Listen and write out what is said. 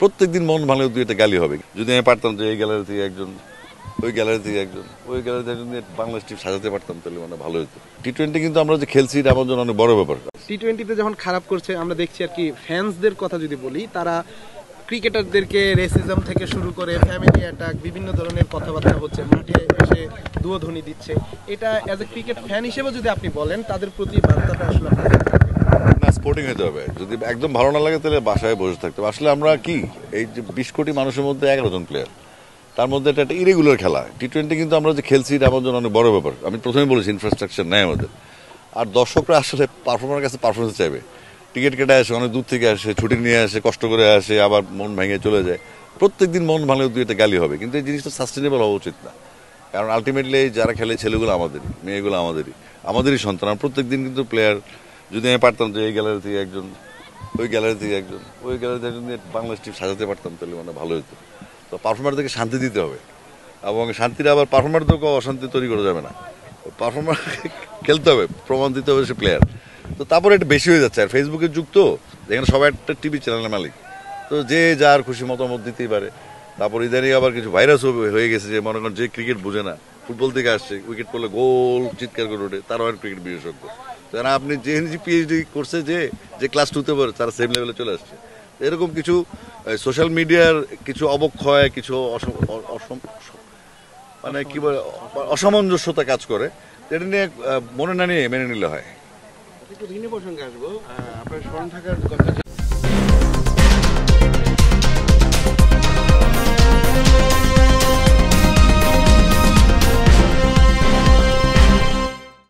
প্রত্যেকদিন মন ভালো দুই একটা গালি হবে। যদি আমি পারতাম যে এই গ্যালারি থেকে একজন, ওই গ্যালারি থেকে একজন, ওই গ্যালারি থেকে একজন বাংলাদেশ টিম সাজাতে পারতাম, তাহলে মানে ভালো হতো। টি-20 কিন্তু আমরা যে খেলছি এটা আমার জন্য অনেক বড় ব্যাপার। টি-20তে যখন খারাপ করছে আমরা দেখছি আর কি, ফ্যান্সদের কথা যদি বলি, তারা ক্রিকেটারদেরকে রেসিজম থেকে শুরু করে ফ্যামিলি অ্যাটাক, বিভিন্ন ধরনের কথাবার্তা হচ্ছে, মাঠে এসে দুয়োধ্বনি দিচ্ছে। এটা অ্যাজ এ ক্রিকেট ফ্যান হিসেবে যদি আপনি বলেন, তাদের প্রতি বার্তাটা আসলে না, স্পোর্টিং হতে হবে। যদি একদম ভালো না লাগে তাহলে বাসায় বসে থাকতে হবে। আসলে আমরা কি এই যে 20 কোটি মানুষের মধ্যে 11 জন প্লেয়ার, তার মধ্যে এটা একটা ইরেগুলার খেলা। টি-20 কিন্তু আমরা যে খেলছি এটা আমার জন্য অনেক বড় ব্যাপার। আমি প্রথমে বলেছি ইনফ্রাস্ট্রাকচার নেই আমাদের। আর দর্শকরা আসলে পারফর্মারের কাছে পারফরমেন্স চাইবে। টিকিট কেটে আসে, অনেক দূর থেকে আসে, ছুটি নিয়ে আসে, কষ্ট করে আসে, আবার মন ভেঙে চলে যায়। প্রত্যেকদিন মন ভালো দুই একটা গালি হবে, কিন্তু এই জিনিসটা সাস্টেনেবল হওয়া উচিত না। কারণ আলটিমেটলি যারা খেলে ছেলেগুলো আমাদেরই, মেয়েগুলো আমাদেরই সন্তান। আর প্রত্যেকদিন কিন্তু প্লেয়ার, যদি আমি পারতাম যে এই গ্যালারি থেকে একজন, ওই গ্যালারি থেকে একজন, ওই গ্যালারি থেকে একজন বাংলাদেশ টিম সাজাতে পারতাম, তাহলে মানে ভালো হতো। তো পারফর্মারদেরকে শান্তি দিতে হবে, এবং শান্তিটা আবার পারফর্মারদেরকেও অশান্তি তৈরি করা যাবে না। পারফর্মার খেলতে হবে, প্রমাণ দিতে হবে সে প্লেয়ার। তো তারপরে এটা বেশি হয়ে যাচ্ছে। আর ফেসবুকের যুগ তো, যেখানে সবাই একটা টিভি চ্যানেলের মালিক, তো যে যার খুশি মতামত দিতেই পারে। তারপর ইদানিং আবার কিছু ভাইরাসও হয়ে গেছে, যে মনে করেন যে ক্রিকেট বোঝে না, ফুটবল থেকে আসছে, উইকেট পড়লে গোল চিৎকার করে ওঠে, তারাও আর ক্রিকেট বিশেষজ্ঞ। কারণ আপনি যে পিএইচডি করছে, যে ক্লাস 2-তে পড়ে, তারা সেম লেভেলে চলে আসছে। এরকম কিছু সোশ্যাল মিডিয়ার কিছু অবক্ষয়, কিছু মানে কি বলে অসামঞ্জস্যতা কাজ করে, এটা নিয়ে মনে না নিয়ে মেনে নিলে হয়। একটু ঋণী প্রসঙ্গে আসবো। আপনার স্মরণ থাকার কথা যে